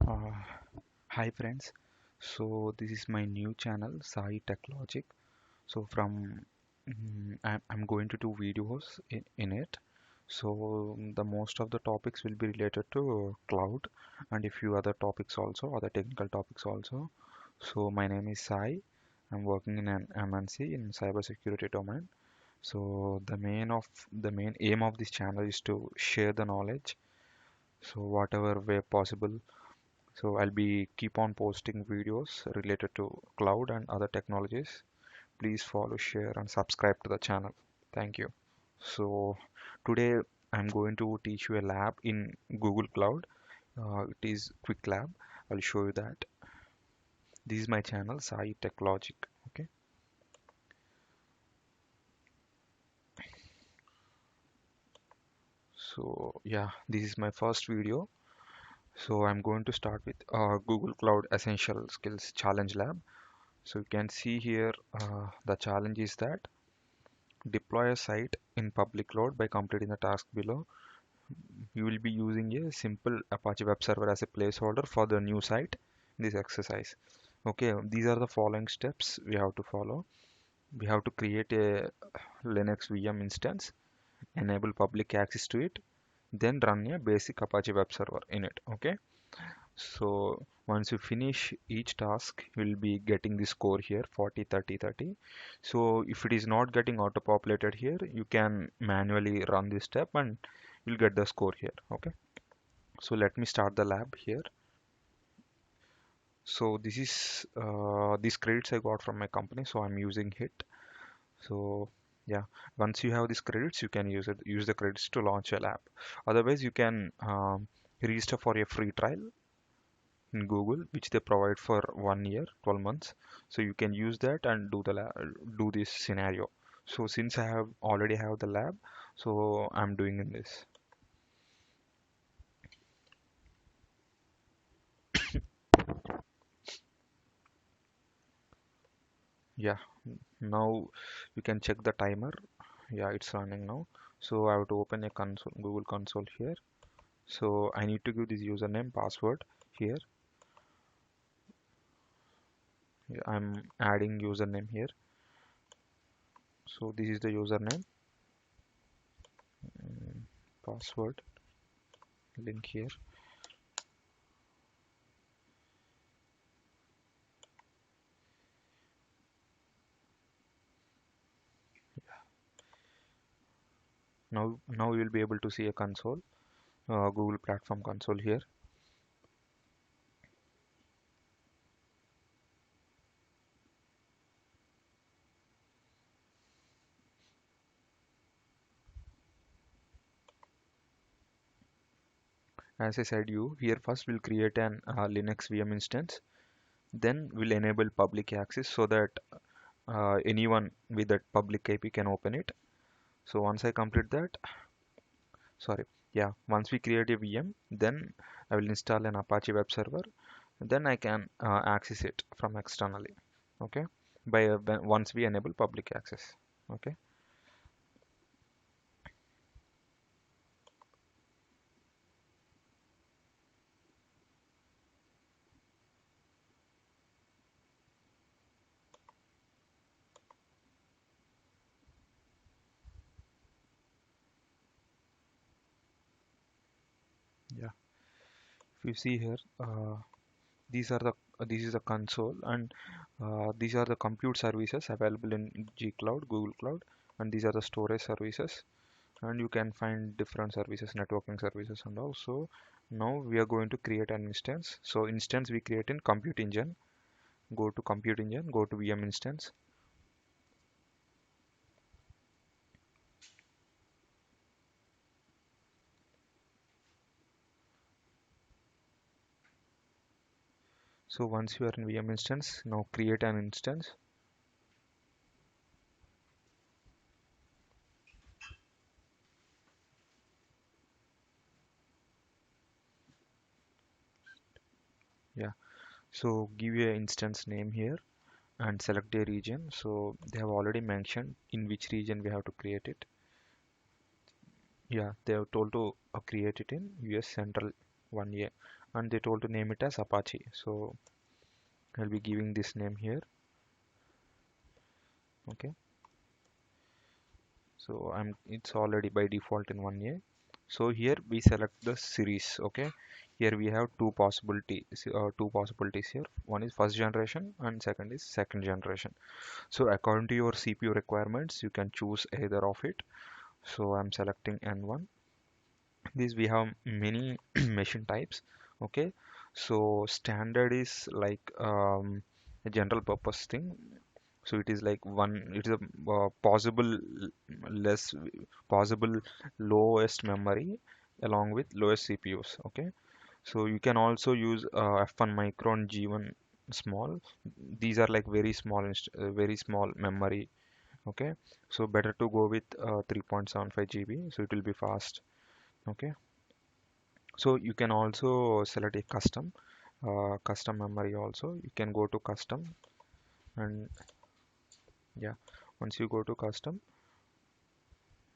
Uh, Hi friends, so this is my new channel saitechlogic. So I'm going to do videos in it. So the most of the topics will be related to cloud and a few other topics also, other technical topics also. So my name is Sai. I'm working in an MNC in cybersecurity domain. So the main aim of this channel is to share the knowledge. So whatever way possible, so I'll be keep on posting videos related to cloud and other technologies. Please follow, share, and subscribe to the channel. Thank you. So today I'm going to teach you a lab in Google Cloud. It is QwikLab. I'll show you that. This is my channel, Sai Tech Logic. Okay. So yeah, this is my first video. So I'm going to start with Google Cloud Essential Skills Challenge Lab. So you can see here the challenge is that deploy a site in public cloud by completing the task below. You will be using a simple Apache Web Server as a placeholder for the new site in this exercise. Okay, these are the following steps we have to follow. We have to create a Linux VM instance, enable public access to it, then run a basic Apache Web Server in it. Okay, so once you finish each task, you will be getting the score here 40, 30, 30. So if it is not getting auto populated here, you can manually run this step and you'll get the score here. Okay, so let me start the lab here. So this is these credits I got from my company, so I'm using it. So yeah, once you have these credits, you can use the credits to launch a lab. Otherwise, you can register for a free trial in Google, which they provide for 1 year, 12 months. So you can use that and do this scenario. So since I have already have the lab, so I'm doing in this. Yeah, now you can check the timer. Yeah, it's running now. So I have to open a console, Google console here. So I need to give this username, password here. Yeah, I'm adding username here. So this is the username, password, link here. Now you will be able to see a console, Google Platform console here. As I said you, here first we'll create an Linux VM instance. Then we'll enable public access so that anyone with that public IP can open it. So once I complete that, sorry, yeah, once we create a VM, then I will install an Apache web server. Then I can access it from externally. Okay, once we enable public access. Okay. Yeah. If you see here, these are the this is the console, and these are the compute services available in G Cloud, Google Cloud, and these are the storage services. And you can find different services, networking services, and also now we are going to create an instance. So instance we create in Compute Engine. Go to Compute Engine, go to VM instance. So once you are in VM instance, now create an instance. Yeah. So give you an instance name here and select a region. So they have already mentioned in which region we have to create it. Yeah, they have told to create it in US Central 1A. and they told to name it as Apache. So I'll be giving this name here. Okay, so it's already by default in 1A. So here we select the series. Okay, here we have two possibilities here. One is first generation and second is second generation. So according to your CPU requirements, you can choose either of it. So I'm selecting N1. These we have many machine types. Okay, so standard is like a general purpose thing. So it is like it is a less possible lowest memory along with lowest CPUs. Okay, so you can also use F1 micron G1 small. These are like very small memory. Okay, so better to go with 3.75 GB, so it will be fast. Okay, so you can also select a custom memory also. You can go to custom, and yeah, once you go to custom,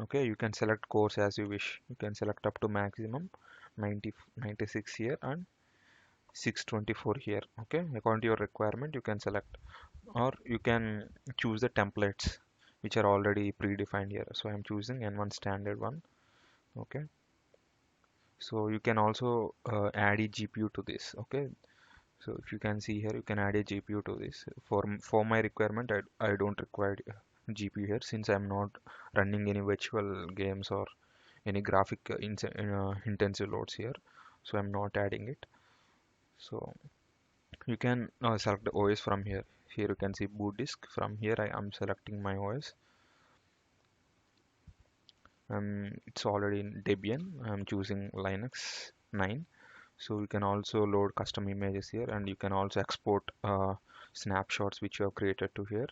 okay, you can select cores as you wish. You can select up to maximum 96 here and 624 here. Okay, according to your requirement you can select, or you can choose the templates which are already predefined here. So I'm choosing N1 standard one. Okay, so you can also add a GPU to this. Okay, so if you can see here, you can add a GPU to this. For my requirement, I don't require GPU here, since I'm not running any virtual games or any graphic intensive loads here. So I'm not adding it. So you can select the OS from here. Here you can see boot disk. From here I am selecting my OS. It's already in Debian. I'm choosing Linux 9. So you can also load custom images here, and you can also export snapshots which you have created to here.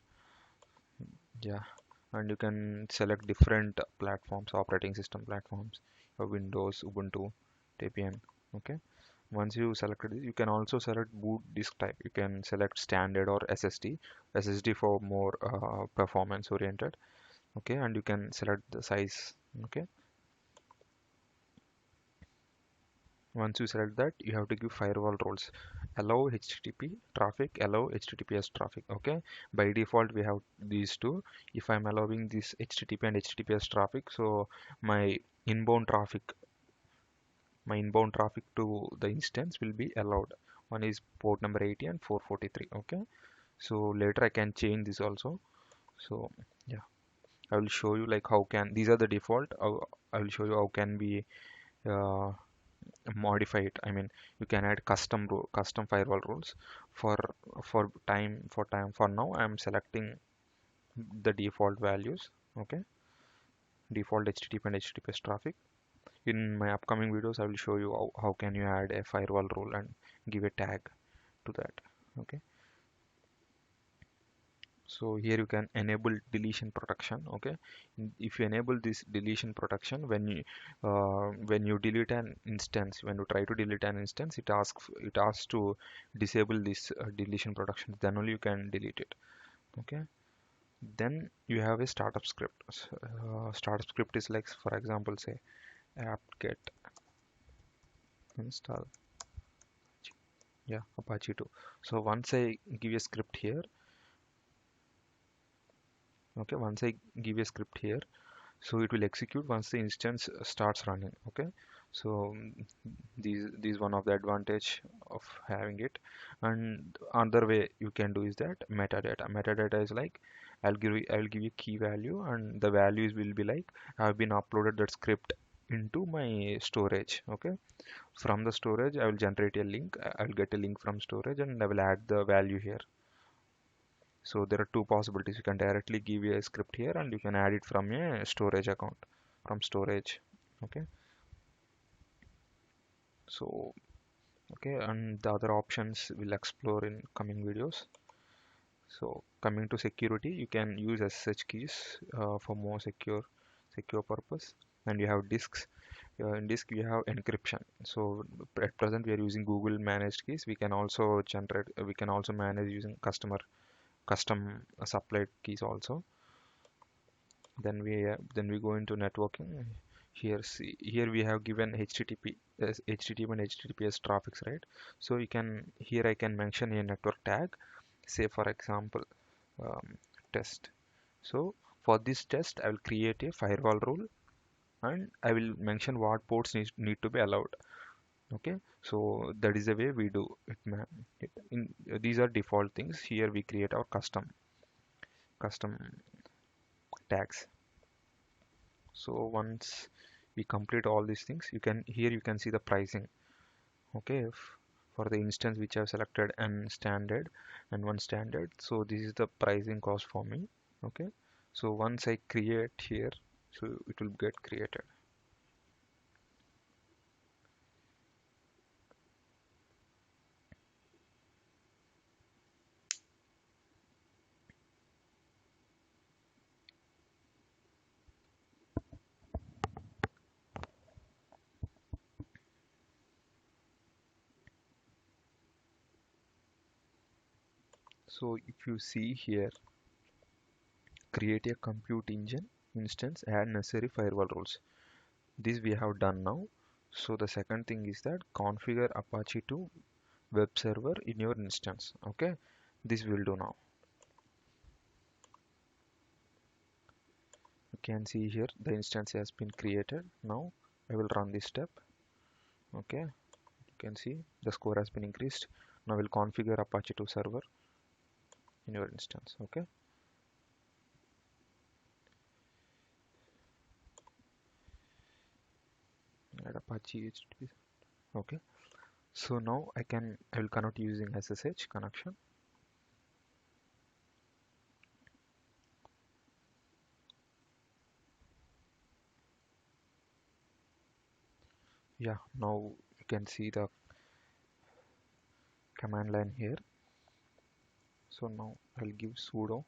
Yeah, and you can select different platforms, operating system platforms, Windows, Ubuntu, Debian. Okay, once you selected it, you can also select boot disk type. You can select standard or SSD for more performance oriented. Okay, and you can select the size. Okay, once you select that, you have to give firewall roles. Allow HTTP traffic, allow HTTPS traffic. Okay, by default we have these two. If I'm allowing this HTTP and HTTPS traffic, so my inbound traffic my inbound traffic to the instance will be allowed. One is port number 80 and 443. Okay, so later I can change this also. So yeah, I will show you like how can these are the default. I will show you how can we uh, modify it. I mean, you can add custom firewall rules for for now I'm selecting the default values. Okay, default HTTP and HTTPS traffic. In my upcoming videos I will show you how can you add a firewall rule and give a tag to that. Okay, so here you can enable deletion protection. Okay, if you enable this deletion protection, when you delete an instance, when you try to delete an instance, it asks to disable this deletion protection, then only you can delete it. Okay, then you have a startup script. Startup script is like, for example, say apt-get install, yeah, Apache 2. So once I give a script here, okay, once I give a script here, so it will execute once the instance starts running. Okay, so these one of the advantage of having it. And another way you can do is that metadata is like, I'll give you key value, and the values will be like, I've been uploaded that script into my storage. Okay, from the storage I will generate a link. I'll get a link from storage and I will add the value here. So there are two possibilities. You can directly give a script here, and you can add it from a storage account, from storage. Okay, so okay, and the other options we'll explore in coming videos. So coming to security, you can use SSH keys for more secure purpose. And you have disks. In disk you have encryption. So at present we are using Google managed keys. We can also manage using custom supplied keys also. Then we go into networking. Here, see, here we have given HTTP as HTTP and HTTPS traffics, right? So you can, here I can mention a network tag, say for example, um, test. So for this test, I will create a firewall rule and I will mention what ports need to be allowed. Okay, so that is the way we do it, man. These are default things. Here we create our custom tags. So once we complete all these things, you can, here you can see the pricing. Okay, for the instance which I've selected and standard and one standard, so this is the pricing cost for me. Okay, so once I create here, so it will get created. So if you see here, create a compute engine instance, add necessary firewall rules. This we have done now. So the second thing is that configure Apache to web server in your instance. Okay, this will do now. You can see here the instance has been created. Now I will run this step. Okay, you can see the score has been increased. Now we'll configure Apache to server in your instance. Okay, add Apache HTTP. Okay, so now I will connect using SSH connection. Yeah, now you can see the command line here. So now I'll give sudo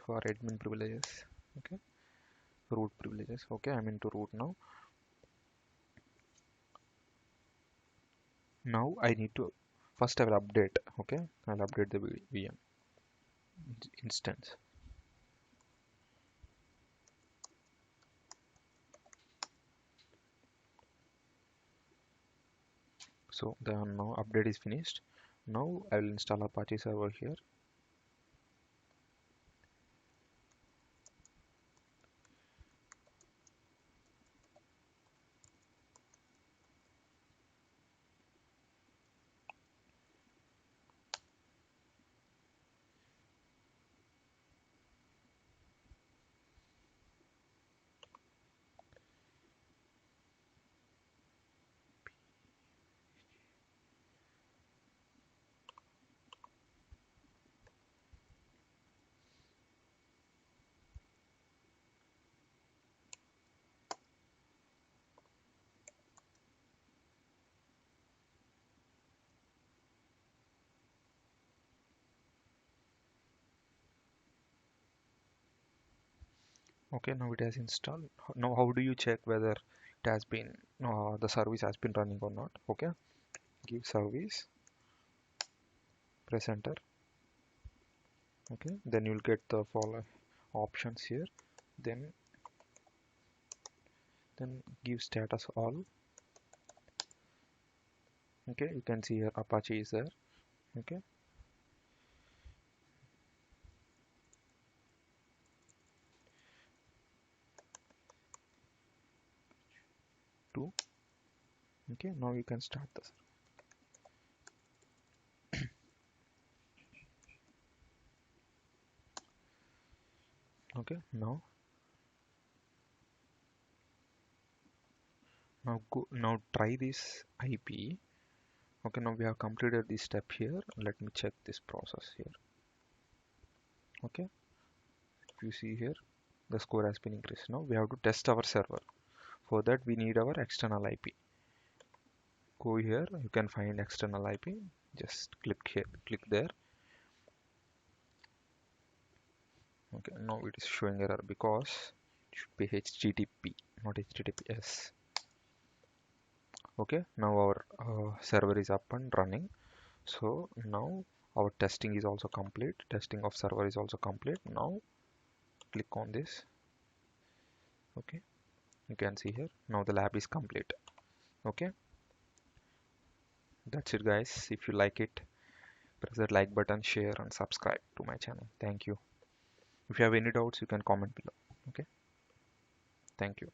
for admin privileges. Okay, root privileges. Okay, I'm into root now. Now I need to, first I will update. Okay, I'll update the VM instance. So the now update is finished. Now I will install Apache server here. Okay, now it has installed. Now how do you check whether it has been the service has been running or not? Okay, give service, press enter. Okay, then you'll get the following options here. Then give status all. Okay, you can see here Apache is there. Okay, two. Okay, now you can start this. Okay, now try this IP. Okay, now we have completed this step here. Let me check this process here. Okay, if you see here, the score has been increased. Now we have to test our server. For that, we need our external IP. Go here, you can find external IP. Just click here, click there. Okay, now it is showing error because it should be HTTP, not HTTPS. Okay, now our server is up and running. So now our testing is also complete. Testing of server is also complete. Now click on this. Okay, You can see here. Now the lab is complete. Okay, that's it guys. If you like it, press that like button, share and subscribe to my channel. Thank you. If you have any doubts, you can comment below. Okay, thank you.